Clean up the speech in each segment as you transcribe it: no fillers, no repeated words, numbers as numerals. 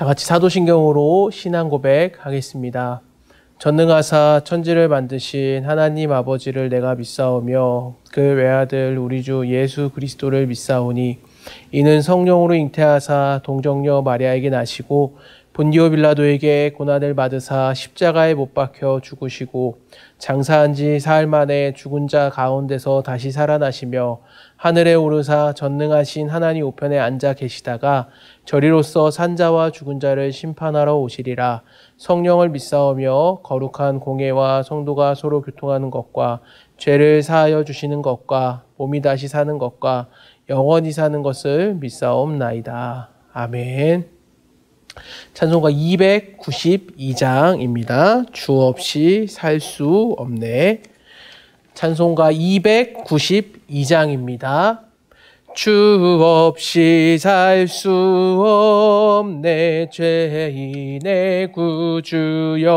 다 같이 사도신경으로 신앙 고백하겠습니다. 전능하사 천지를 만드신 하나님 아버지를 내가 믿사오며 그 외아들 우리 주 예수 그리스도를 믿사오니 이는 성령으로 잉태하사 동정녀 마리아에게 나시고 본디오 빌라도에게 고난을 받으사 십자가에 못 박혀 죽으시고 장사한 지 사흘 만에 죽은 자 가운데서 다시 살아나시며 하늘에 오르사 전능하신 하나님 우편에 앉아 계시다가 저리로서 산자와 죽은 자를 심판하러 오시리라. 성령을 믿사오며 거룩한 공예와 성도가 서로 교통하는 것과 죄를 사하여 주시는 것과 몸이 다시 사는 것과 영원히 사는 것을 믿사옵나이다. 아멘. 찬송가 292장입니다. 주 없이 살 수 없네. 찬송가 292장입니다. 주 없이 살 수 없네 죄인의 구주여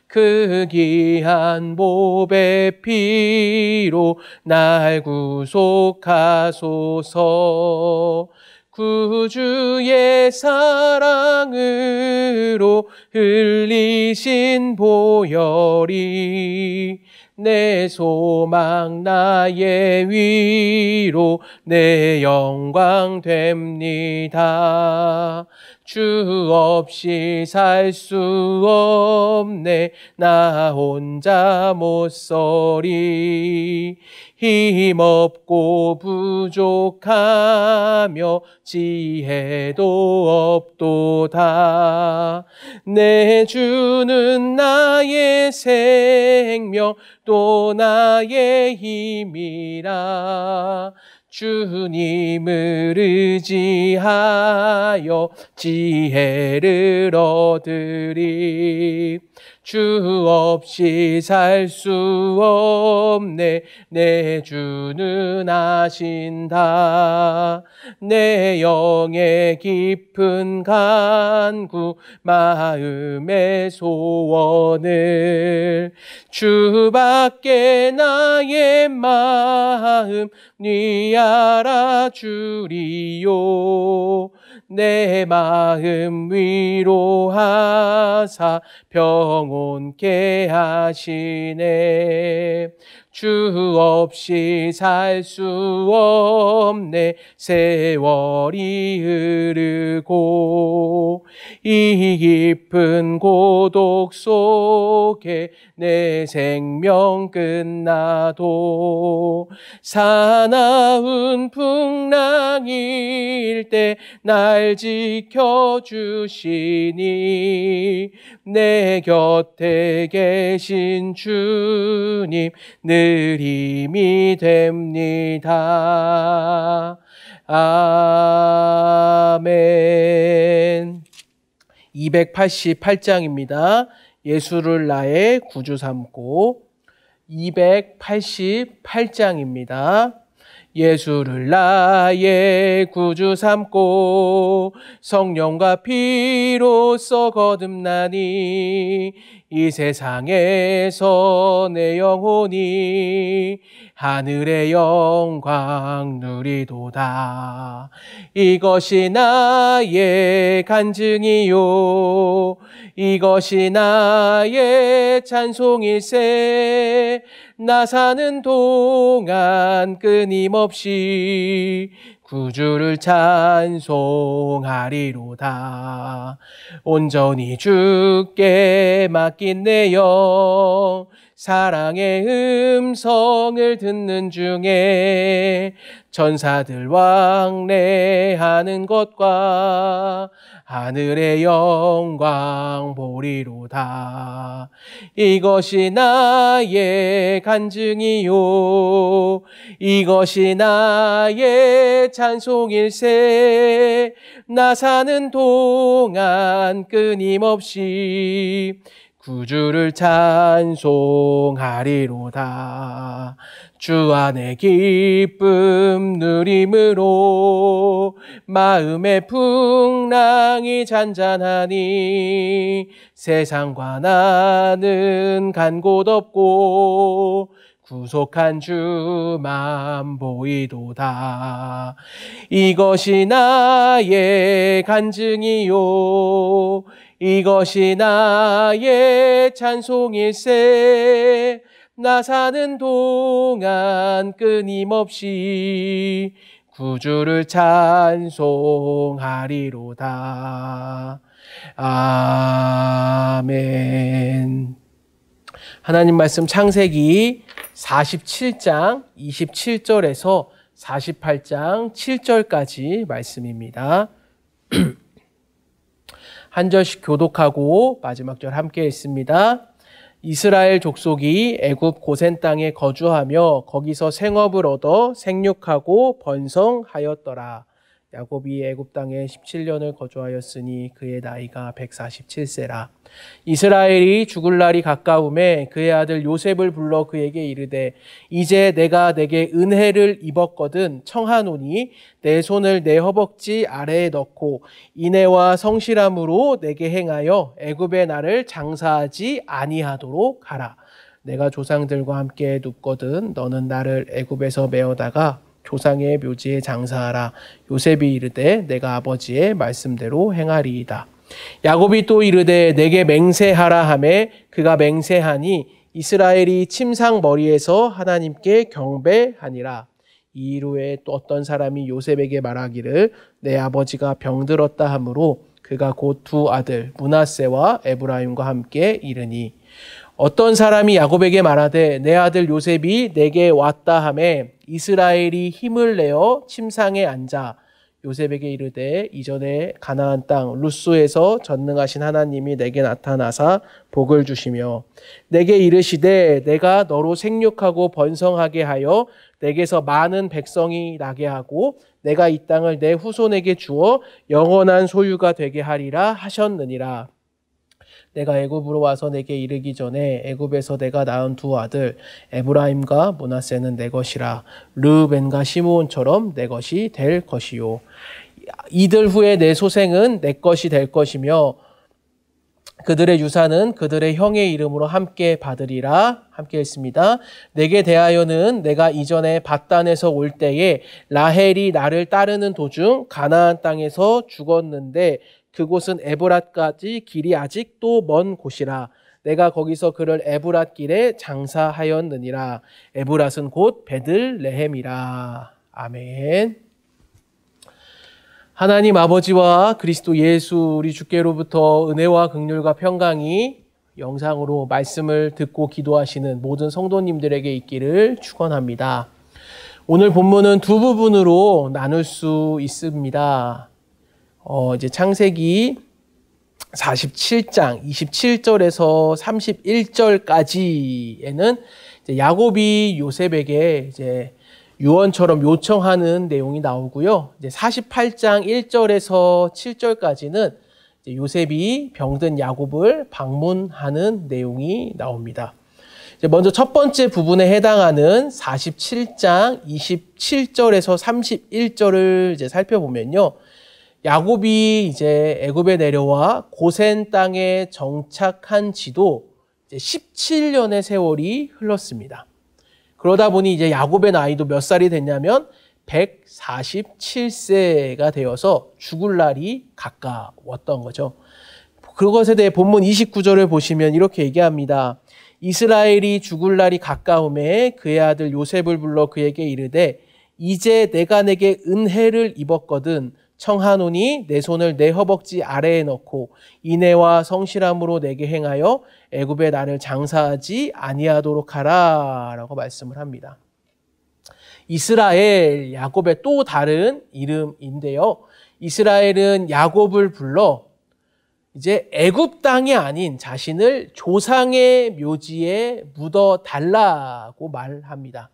그 귀한 보배 피로 날 구속하소서. 구주의 사랑으로 흘리신 보혈이 내 소망 나의 위로 내 영광 됩니다. 주 없이 살 수 없네 나 혼자 못 서리. 힘없고 부족하며 지혜도 없도다. 내 주는 나의 생명 또 나의 힘이라. 주님을 의지하여 지혜를 얻으리. 주 없이 살 수 없네 내 주는 아신다. 내 영의 깊은 간구 마음의 소원을 주밖에 나의 마음 네 알아주리요. 내 마음 위로하사 평온케 하시네. 주 없이 살 수 없네 세월이 흐르고 이 깊은 고독 속에 내 생명 끝나도 사나운 풍랑일 때 날 지켜주시니 내 곁에 계신 주님 늘 힘이 됩니다. 아멘. 288장입니다. 예수를 나의 구주 삼고 288장입니다. 예수를 나의 구주 삼고 성령과 피로써 거듭나니 이 세상에서 내 영혼이 하늘의 영광 누리도다. 이것이 나의 간증이요 이것이 나의 찬송일세. 나 사는 동안 끊임없이 구주를 찬송하리로다. 온전히 주께 맡긴 내 영 사랑의 음성을 듣는 중에 천사들 왕래하는 것과 하늘의 영광 보리로다. 이것이 나의 간증이요 이것이 나의 찬송일세. 나 사는 동안 끊임없이 구주를 찬송하리로다. 주 안에 기쁨 누림으로 마음의 풍랑이 잔잔하니 세상과 나는 간 곳 없고 구속한 주만 보이도다. 이것이 나의 간증이요 이것이 나의 찬송일세. 나 사는 동안 끊임없이 구주를 찬송하리로다. 아멘. 하나님 말씀 창세기 47장 27절에서 48장 7절까지 말씀입니다. 한 절씩 교독하고 마지막 절 함께 읽습니다. 이스라엘 족속이 애굽 고센 땅에 거주하며 거기서 생업을 얻어 생육하고 번성하였더라. 야곱이 애굽 땅에 17년을 거주하였으니 그의 나이가 147세라. 이스라엘이 죽을 날이 가까움에 그의 아들 요셉을 불러 그에게 이르되 이제 내가 내게 은혜를 입었거든 청하노니 내 손을 내 허벅지 아래에 넣고 인애와 성실함으로 내게 행하여 애굽의 나를 장사하지 아니하도록 하라. 내가 조상들과 함께 눕거든 너는 나를 애굽에서 메어다가 조상의 묘지에 장사하라. 요셉이 이르되 내가 아버지의 말씀대로 행하리이다. 야곱이 또 이르되 내게 맹세하라 하매 그가 맹세하니 이스라엘이 침상 머리에서 하나님께 경배하니라. 이 일 후에 또 어떤 사람이 요셉에게 말하기를 내 아버지가 병들었다 하므로 그가 곧 두 아들 므낫세와 에브라임과 함께 이르니 어떤 사람이 야곱에게 말하되 내 아들 요셉이 내게 왔다 하매 이스라엘이 힘을 내어 침상에 앉아 요셉에게 이르되 이전에 가나안 땅 루스에서 전능하신 하나님이 내게 나타나사 복을 주시며 내게 이르시되 내가 너로 생육하고 번성하게 하여 내게서 많은 백성이 나게 하고 내가 이 땅을 내 후손에게 주어 영원한 소유가 되게 하리라 하셨느니라. 내가 애굽으로 와서 내게 이르기 전에 애굽에서 내가 낳은 두 아들 에브라임과 므낫세는 내 것이라. 르벤과 시므온처럼 내 것이 될 것이요 이들 후에 내 소생은 내 것이 될 것이며 그들의 유산은 그들의 형의 이름으로 함께 받으리라. 함께 했습니다. 내게 대하여는 내가 이전에 밧단에서 올 때에 라헬이 나를 따르는 도중 가나안 땅에서 죽었는데 그곳은 에브랏까지 길이 아직도 먼 곳이라. 내가 거기서 그를 에브랏 길에 장사하였느니라. 에브랏은 곧 베들레헴이라. 아멘. 하나님 아버지와 그리스도 예수 우리 주께로부터 은혜와 긍휼과 평강이 영상으로 말씀을 듣고 기도하시는 모든 성도님들에게 있기를 축원합니다. 오늘 본문은 두 부분으로 나눌 수 있습니다. 이제 창세기 47장 27절에서 31절까지에는 이제 야곱이 요셉에게 이제 유언처럼 요청하는 내용이 나오고요. 이제 48장 1절에서 7절까지는 이제 요셉이 병든 야곱을 방문하는 내용이 나옵니다. 이제 먼저 첫 번째 부분에 해당하는 47장 27절에서 31절을 이제 살펴보면요. 야곱이 이제 애굽에 내려와 고센 땅에 정착한 지도 이제 17년의 세월이 흘렀습니다. 그러다 보니 이제 야곱의 나이도 몇 살이 됐냐면 147세가 되어서 죽을 날이 가까웠던 거죠. 그것에 대해 본문 29절을 보시면 이렇게 얘기합니다. 이스라엘이 죽을 날이 가까움에 그의 아들 요셉을 불러 그에게 이르되 이제 내가 내게 은혜를 입었거든 청하노니 내 손을 내 허벅지 아래에 넣고 인애와 성실함으로 내게 행하여 애굽의 나를 장사하지 아니하도록 하라 라고 말씀을 합니다. 이스라엘, 야곱의 또 다른 이름인데요. 이스라엘은 야곱을 불러 이제 애굽 땅이 아닌 자신을 조상의 묘지에 묻어 달라고 말합니다.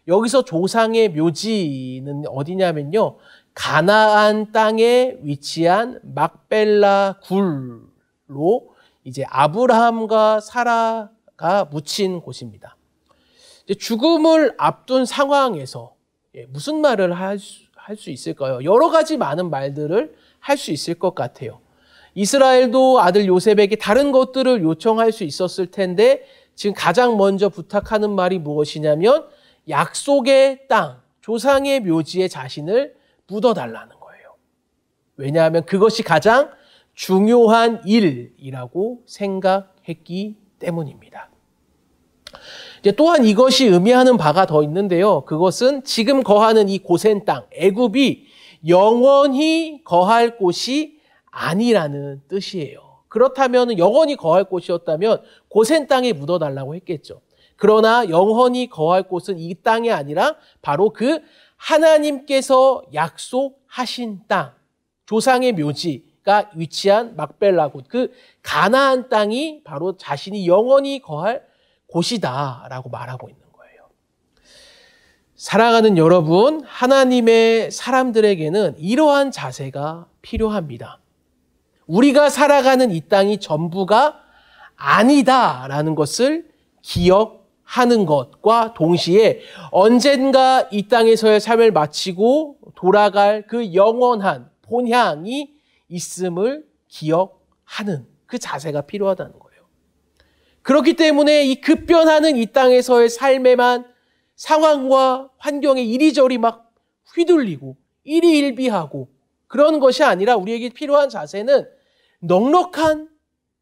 여기서 조상의 묘지는 어디냐면요. 가나안 땅에 위치한 막벨라 굴로 이제 아브라함과 사라가 묻힌 곳입니다. 이제 죽음을 앞둔 상황에서 무슨 말을 할 수 있을까요? 여러 가지 많은 말들을 할 수 있을 것 같아요. 이스라엘도 아들 요셉에게 다른 것들을 요청할 수 있었을 텐데 지금 가장 먼저 부탁하는 말이 무엇이냐면 약속의 땅, 조상의 묘지에 자신을 묻어달라는 거예요. 왜냐하면 그것이 가장 중요한 일이라고 생각했기 때문입니다. 이제 또한 이것이 의미하는 바가 더 있는데요. 그것은 지금 거하는 이 고센 땅, 애굽이 영원히 거할 곳이 아니라는 뜻이에요. 그렇다면 영원히 거할 곳이었다면 고센 땅에 묻어달라고 했겠죠. 그러나 영원히 거할 곳은 이 땅이 아니라 바로 그 하나님께서 약속하신 땅, 조상의 묘지가 위치한 막벨라 곳, 그 가나안 땅이 바로 자신이 영원히 거할 곳이다라고 말하고 있는 거예요. 사랑하는 여러분, 하나님의 사람들에게는 이러한 자세가 필요합니다. 우리가 살아가는 이 땅이 전부가 아니다라는 것을 기억하는 것과 동시에 언젠가 이 땅에서의 삶을 마치고 돌아갈 그 영원한 본향이 있음을 기억하는 그 자세가 필요하다는 거예요. 그렇기 때문에 이 급변하는 이 땅에서의 삶에만 상황과 환경에 이리저리 막 휘둘리고 일희일비하고 그런 것이 아니라 우리에게 필요한 자세는 넉넉한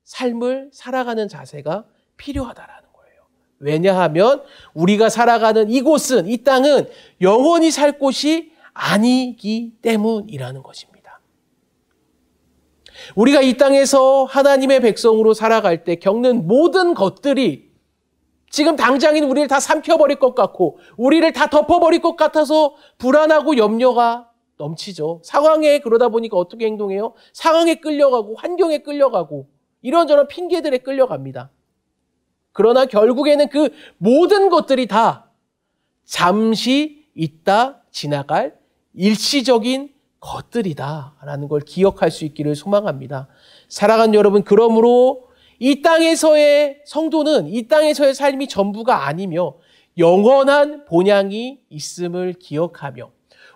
삶을 살아가는 자세가 필요하다라는 거예요. 왜냐하면 우리가 살아가는 이곳은, 이 땅은 영원히 살 곳이 아니기 때문이라는 것입니다. 우리가 이 땅에서 하나님의 백성으로 살아갈 때 겪는 모든 것들이 지금 당장인 우리를 다 삼켜버릴 것 같고 우리를 다 덮어버릴 것 같아서 불안하고 염려가 넘치죠. 상황에 그러다 보니까 어떻게 행동해요? 상황에 끌려가고 환경에 끌려가고 이런저런 핑계들에 끌려갑니다. 그러나 결국에는 그 모든 것들이 다 잠시 있다 지나갈 일시적인 것들이다라는 걸 기억할 수 있기를 소망합니다. 사랑하는 여러분, 그러므로 이 땅에서의 성도는 이 땅에서의 삶이 전부가 아니며 영원한 본향이 있음을 기억하며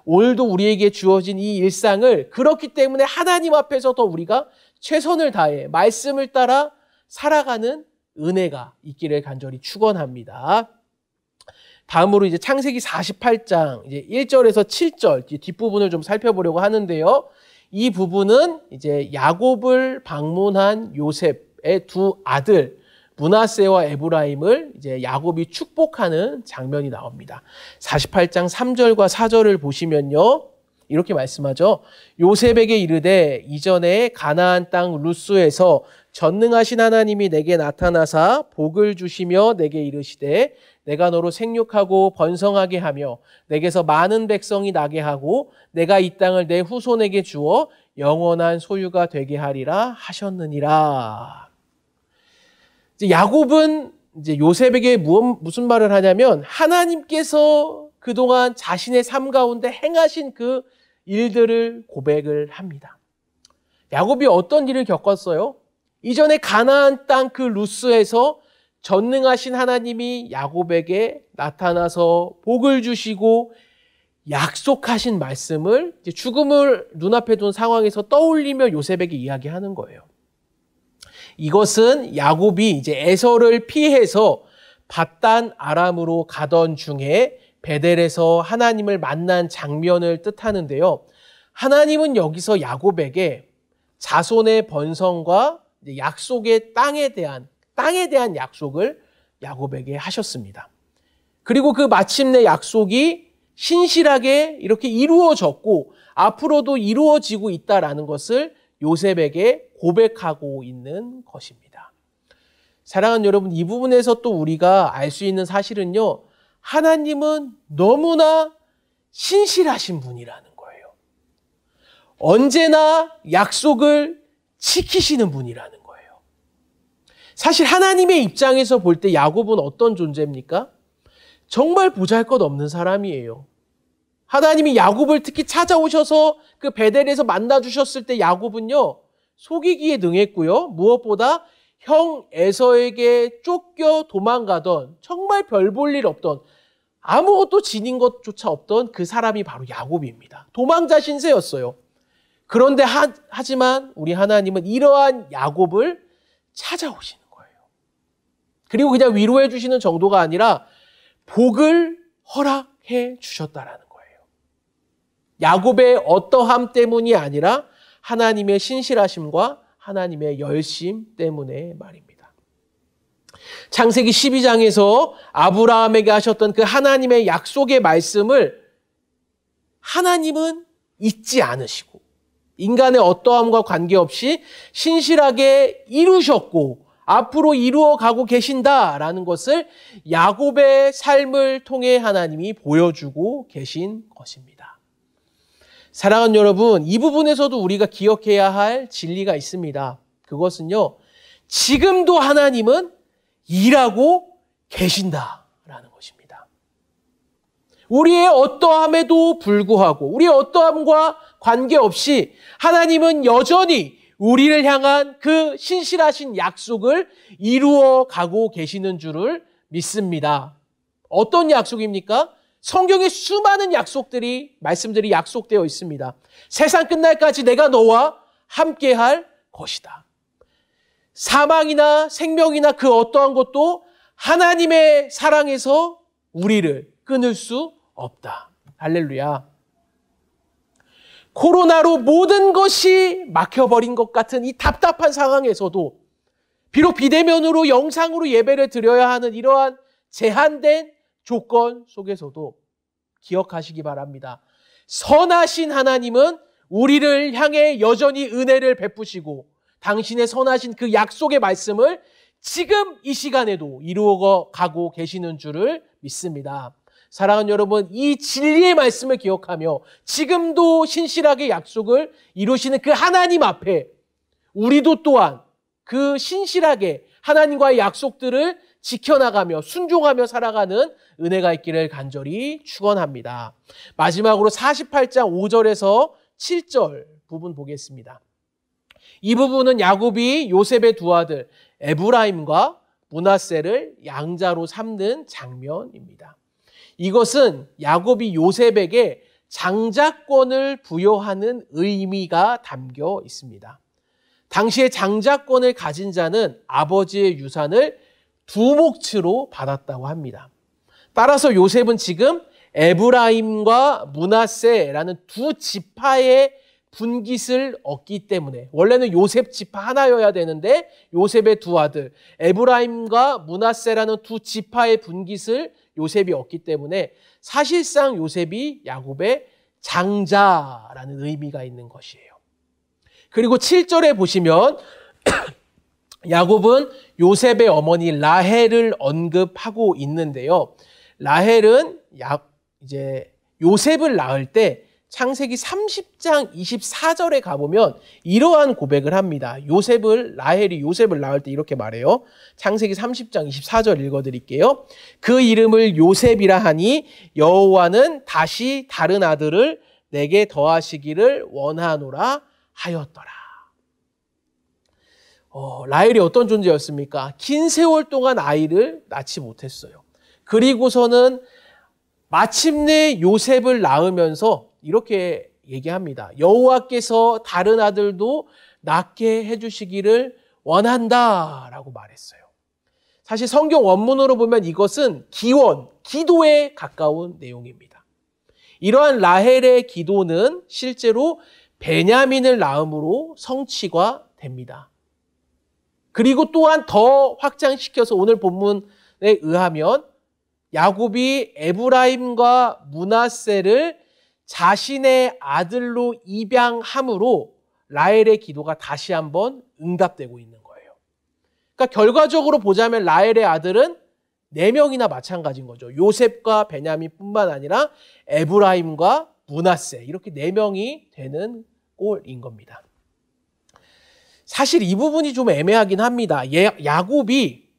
오늘도 우리에게 주어진 이 일상을 그렇기 때문에 하나님 앞에서 더 우리가 최선을 다해 말씀을 따라 살아가는 은혜가 있기를 간절히 축원합니다. 다음으로 이제 창세기 48장 이제 1절에서 7절 뒷부분을 좀 살펴보려고 하는데요. 이 부분은 이제 야곱을 방문한 요셉의 두 아들 므낫세와 에브라임을 이제 야곱이 축복하는 장면이 나옵니다. 48장 3절과 4절을 보시면요. 이렇게 말씀하죠. 요셉에게 이르되 이전에 가나안 땅 루스에서 전능하신 하나님이 내게 나타나사 복을 주시며 내게 이르시되 내가 너로 생육하고 번성하게 하며 내게서 많은 백성이 나게 하고 내가 이 땅을 내 후손에게 주어 영원한 소유가 되게 하리라 하셨느니라. 이제 야곱은 이제 요셉에게 무슨 말을 하냐면 하나님께서 그동안 자신의 삶 가운데 행하신 그 일들을 고백을 합니다. 야곱이 어떤 일을 겪었어요? 이전에 가나안 땅 그 루스에서 전능하신 하나님이 야곱에게 나타나서 복을 주시고 약속하신 말씀을 이제 죽음을 눈앞에 둔 상황에서 떠올리며 요셉에게 이야기하는 거예요. 이것은 야곱이 이제 에서를 피해서 밧단 아람으로 가던 중에 베델에서 하나님을 만난 장면을 뜻하는데요. 하나님은 여기서 야곱에게 자손의 번성과 약속의 땅에 대한 약속을 야곱에게 하셨습니다. 그리고 그 마침내 약속이 신실하게 이렇게 이루어졌고 앞으로도 이루어지고 있다라는 것을 요셉에게 고백하고 있는 것입니다. 사랑하는 여러분, 이 부분에서 또 우리가 알 수 있는 사실은요. 하나님은 너무나 신실하신 분이라는 거예요. 언제나 약속을 지키시는 분이라는 거예요. 사실 하나님의 입장에서 볼 때 야곱은 어떤 존재입니까? 정말 보잘것없는 사람이에요. 하나님이 야곱을 특히 찾아오셔서 그 베델에서 만나주셨을 때 야곱은요. 속이기에 능했고요. 무엇보다 형 에서에게 쫓겨 도망가던 정말 별 볼 일 없던 아무것도 지닌 것조차 없던 그 사람이 바로 야곱입니다. 도망자 신세였어요. 그런데 하지만 우리 하나님은 이러한 야곱을 찾아오시는 거예요. 그리고 그냥 위로해 주시는 정도가 아니라 복을 허락해 주셨다라는 거예요. 야곱의 어떠함 때문이 아니라 하나님의 신실하심과 하나님의 열심 때문에 말입니다. 창세기 12장에서 아브라함에게 하셨던 그 하나님의 약속의 말씀을 하나님은 잊지 않으시고 인간의 어떠함과 관계없이 신실하게 이루셨고 앞으로 이루어가고 계신다라는 것을 야곱의 삶을 통해 하나님이 보여주고 계신 것입니다. 사랑하는 여러분, 이 부분에서도 우리가 기억해야 할 진리가 있습니다. 그것은요, 지금도 하나님은 일하고 계신다라는 것입니다. 우리의 어떠함에도 불구하고 우리의 어떠함과 관계없이 하나님은 여전히 우리를 향한 그 신실하신 약속을 이루어 가고 계시는 줄을 믿습니다. 어떤 약속입니까? 성경에 수많은 말씀들이 약속되어 있습니다. 세상 끝날까지 내가 너와 함께할 것이다. 사망이나 생명이나 그 어떠한 것도 하나님의 사랑에서 우리를 끊을 수 없다. 할렐루야. 코로나로 모든 것이 막혀버린 것 같은 이 답답한 상황에서도 비록 비대면으로 영상으로 예배를 드려야 하는 이러한 제한된 조건 속에서도 기억하시기 바랍니다. 선하신 하나님은 우리를 향해 여전히 은혜를 베푸시고 당신의 선하신 그 약속의 말씀을 지금 이 시간에도 이루어 가고 계시는 줄을 믿습니다. 사랑하는 여러분, 이 진리의 말씀을 기억하며 지금도 신실하게 약속을 이루시는 그 하나님 앞에 우리도 또한 그 신실하게 하나님과의 약속들을 지켜나가며 순종하며 살아가는 은혜가 있기를 간절히 축원합니다. 마지막으로 48장 5절에서 7절 부분 보겠습니다. 이 부분은 야곱이 요셉의 두 아들 에브라임과 므낫세를 양자로 삼는 장면입니다. 이것은 야곱이 요셉에게 장자권을 부여하는 의미가 담겨 있습니다. 당시에 장자권을 가진 자는 아버지의 유산을 두 몫으로 받았다고 합니다. 따라서 요셉은 지금 에브라임과 므낫세라는 두 지파의 분깃을 얻기 때문에 원래는 요셉 지파 하나여야 되는데 요셉의 두 아들 에브라임과 므낫세라는 두 지파의 분깃을 요셉이 얻기 때문에 사실상 요셉이 야곱의 장자라는 의미가 있는 것이에요. 그리고 7절에 보시면 야곱은 요셉의 어머니 라헬을 언급하고 있는데요. 라헬은 이제 요셉을 낳을 때 창세기 30장 24절에 가보면 이러한 고백을 합니다. 라헬이 요셉을 낳을 때 이렇게 말해요. 창세기 30장 24절 읽어드릴게요. 그 이름을 요셉이라 하니 여호와는 다시 다른 아들을 내게 더하시기를 원하노라 하였더라. 라헬이 어떤 존재였습니까? 긴 세월 동안 아이를 낳지 못했어요. 그리고서는 마침내 요셉을 낳으면서 이렇게 얘기합니다. 여호와께서 다른 아들도 낳게 해주시기를 원한다라고 말했어요. 사실 성경 원문으로 보면 이것은 기도에 가까운 내용입니다. 이러한 라헬의 기도는 실제로 베냐민을 낳음으로 성취가 됩니다. 그리고 또한 더 확장시켜서 오늘 본문에 의하면 야곱이 에브라임과 므낫세를 자신의 아들로 입양함으로 라헬의 기도가 다시 한번 응답되고 있는 거예요. 그러니까 결과적으로 보자면 라헬의 아들은 4명이나 마찬가지인 거죠. 요셉과 베냐민뿐만 아니라 에브라임과 므낫세 이렇게 4명이 되는 꼴인 겁니다. 사실 이 부분이 좀 애매하긴 합니다. 야곱이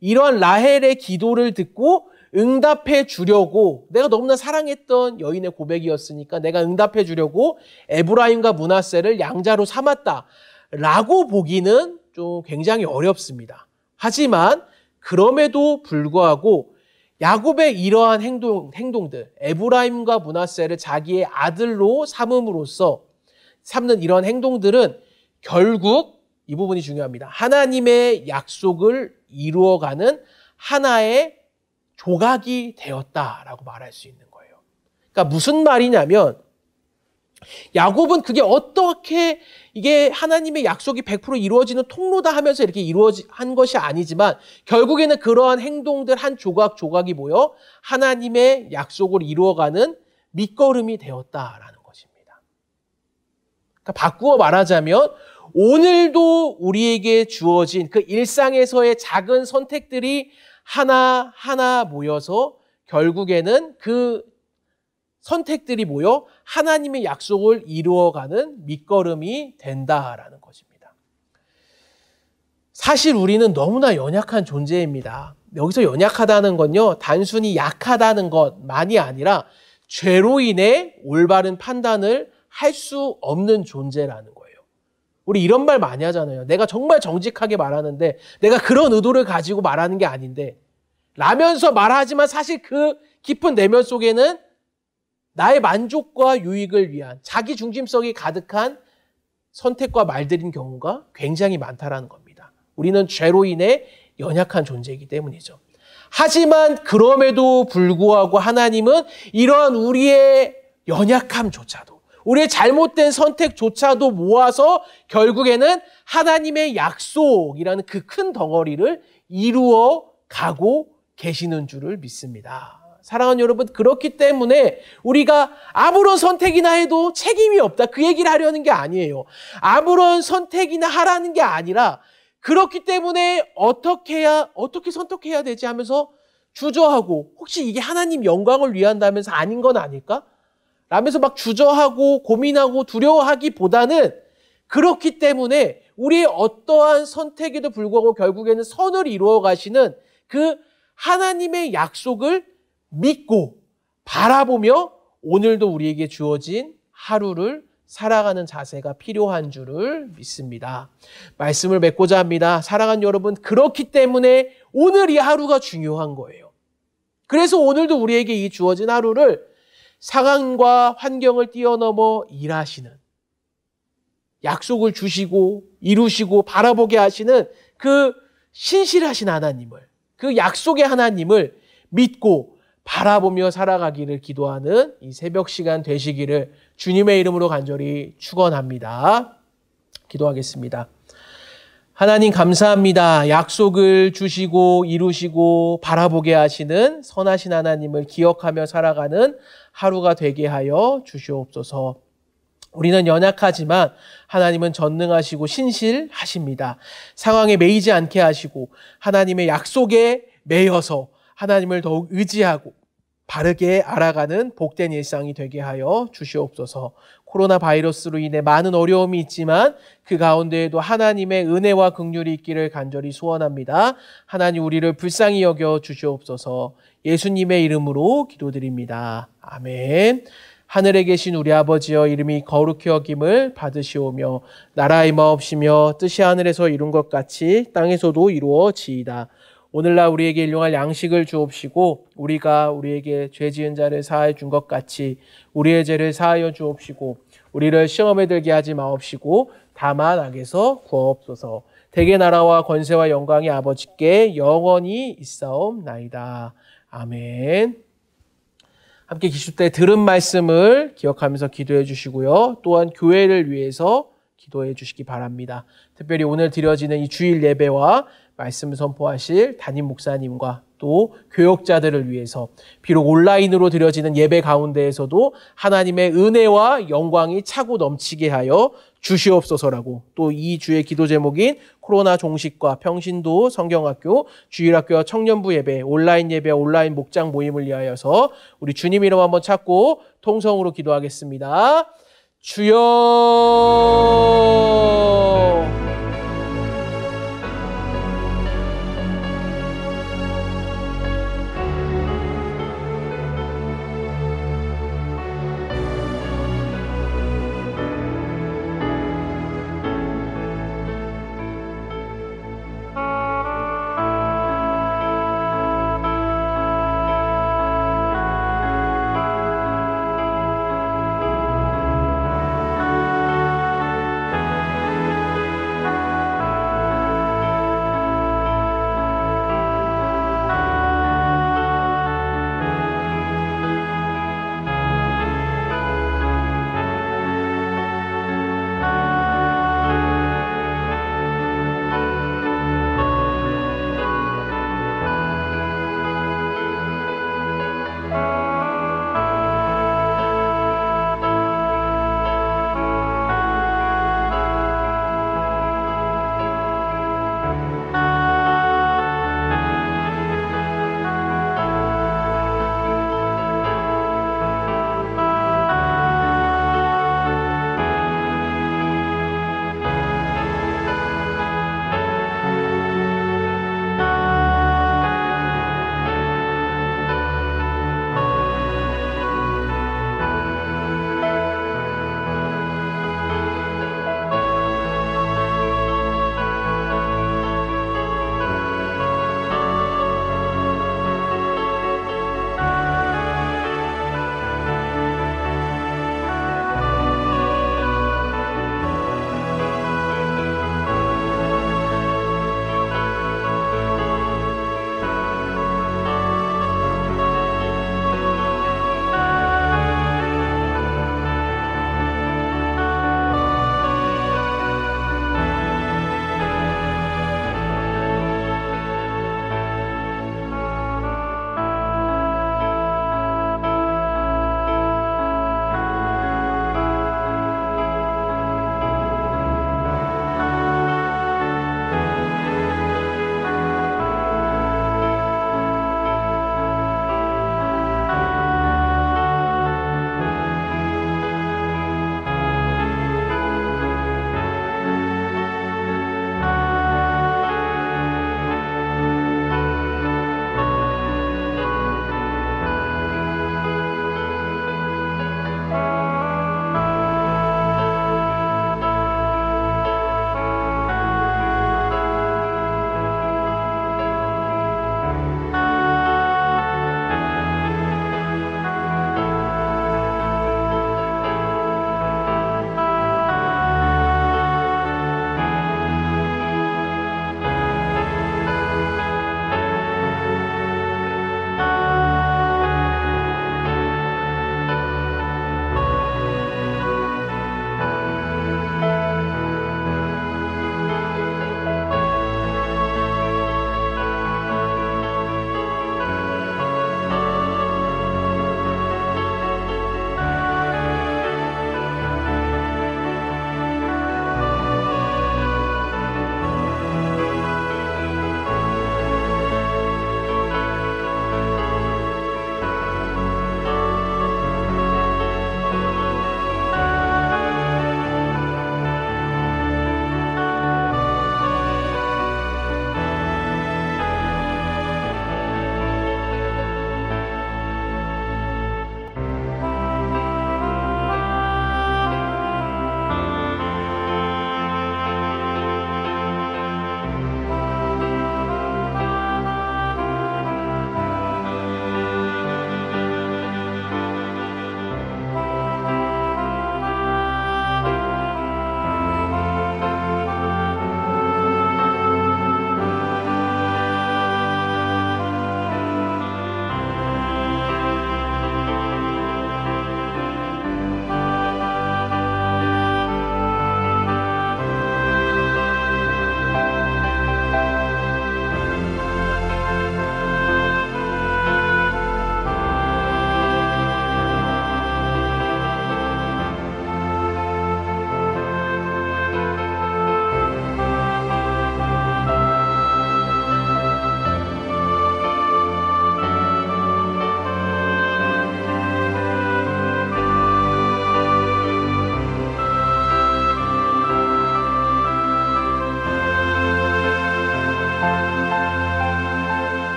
이러한 라헬의 기도를 듣고 응답해 주려고 내가 너무나 사랑했던 여인의 고백이었으니까 내가 응답해 주려고 에브라임과 므낫세를 양자로 삼았다라고 보기는 좀 굉장히 어렵습니다. 하지만 그럼에도 불구하고 야곱의 이러한 행동들 에브라임과 므낫세를 자기의 아들로 삼는 이런 행동들은 결국 이 부분이 중요합니다. 하나님의 약속을 이루어가는 하나의 조각이 되었다라고 말할 수 있는 거예요. 그러니까 무슨 말이냐면 야곱은 그게 어떻게 이게 하나님의 약속이 100% 이루어지는 통로다 하면서 이렇게 한 것이 아니지만 결국에는 그러한 행동들 한 조각 조각이 모여 하나님의 약속을 이루어가는 밑거름이 되었다라는 것입니다. 그러니까 바꾸어 말하자면 오늘도 우리에게 주어진 그 일상에서의 작은 선택들이 하나하나 모여서 결국에는 그 선택들이 모여 하나님의 약속을 이루어가는 밑거름이 된다라는 것입니다. 사실 우리는 너무나 연약한 존재입니다. 여기서 연약하다는 건요, 단순히 약하다는 것만이 아니라 죄로 인해 올바른 판단을 할 수 없는 존재라는 거예요. 우리 이런 말 많이 하잖아요. 내가 정말 정직하게 말하는데 내가 그런 의도를 가지고 말하는 게 아닌데 라면서 말하지만 사실 그 깊은 내면 속에는 나의 만족과 유익을 위한 자기 중심성이 가득한 선택과 말들인 경우가 굉장히 많다라는 겁니다. 우리는 죄로 인해 연약한 존재이기 때문이죠. 하지만 그럼에도 불구하고 하나님은 이러한 우리의 연약함조차도 우리의 잘못된 선택조차도 모아서 결국에는 하나님의 약속이라는 그 큰 덩어리를 이루어 가고 계시는 줄을 믿습니다. 사랑하는 여러분, 그렇기 때문에 우리가 아무런 선택이나 해도 책임이 없다. 그 얘기를 하려는 게 아니에요. 아무런 선택이나 하라는 게 아니라 그렇기 때문에 어떻게 선택해야 되지 하면서 주저하고 혹시 이게 하나님 영광을 위한다면서 아닌 건 아닐까? 라면서 막 주저하고 고민하고 두려워하기보다는 그렇기 때문에 우리의 어떠한 선택에도 불구하고 결국에는 선을 이루어 가시는 그 하나님의 약속을 믿고 바라보며 오늘도 우리에게 주어진 하루를 살아가는 자세가 필요한 줄을 믿습니다. 말씀을 맺고자 합니다. 사랑하는 여러분, 그렇기 때문에 오늘 이 하루가 중요한 거예요. 그래서 오늘도 우리에게 이 주어진 하루를 상황과 환경을 뛰어넘어 일하시는, 약속을 주시고 이루시고 바라보게 하시는 그 신실하신 하나님을, 그 약속의 하나님을 믿고 바라보며 살아가기를 기도하는 이 새벽 시간 되시기를 주님의 이름으로 간절히 축원합니다. 기도하겠습니다. 하나님 감사합니다. 약속을 주시고 이루시고 바라보게 하시는 선하신 하나님을 기억하며 살아가는 하루가 되게 하여 주시옵소서. 우리는 연약하지만 하나님은 전능하시고 신실하십니다. 상황에 매이지 않게 하시고 하나님의 약속에 매여서 하나님을 더욱 의지하고 바르게 알아가는 복된 일상이 되게 하여 주시옵소서. 코로나 바이러스로 인해 많은 어려움이 있지만 그 가운데에도 하나님의 은혜와 긍휼이 있기를 간절히 소원합니다. 하나님 우리를 불쌍히 여겨 주시옵소서. 예수님의 이름으로 기도드립니다. 아멘. 하늘에 계신 우리 아버지여, 이름이 거룩히 여김을 받으시오며 나라의 마옵시며 뜻이 하늘에서 이룬 것 같이 땅에서도 이루어지이다. 오늘날 우리에게 일용할 양식을 주옵시고 우리가 우리에게 죄 지은 자를 사하여 준 것 같이 우리의 죄를 사하여 주옵시고 우리를 시험에 들게 하지 마옵시고 다만 악에서 구하옵소서. 대개 나라와 권세와 영광이 아버지께 영원히 있사옵나이다. 아멘. 함께 기도 때 들은 말씀을 기억하면서 기도해 주시고요. 또한 교회를 위해서 기도해 주시기 바랍니다. 특별히 오늘 드려지는 이 주일 예배와 말씀을 선포하실 담임 목사님과 또 교역자들을 위해서 비록 온라인으로 드려지는 예배 가운데에서도 하나님의 은혜와 영광이 차고 넘치게 하여 주시옵소서라고, 또 이 주의 기도 제목인 코로나 종식과 평신도 성경학교 주일학교와 청년부 예배, 온라인 예배, 온라인 목장 모임을 위하여서 우리 주님 이름 한번 찾고 통성으로 기도하겠습니다. 주여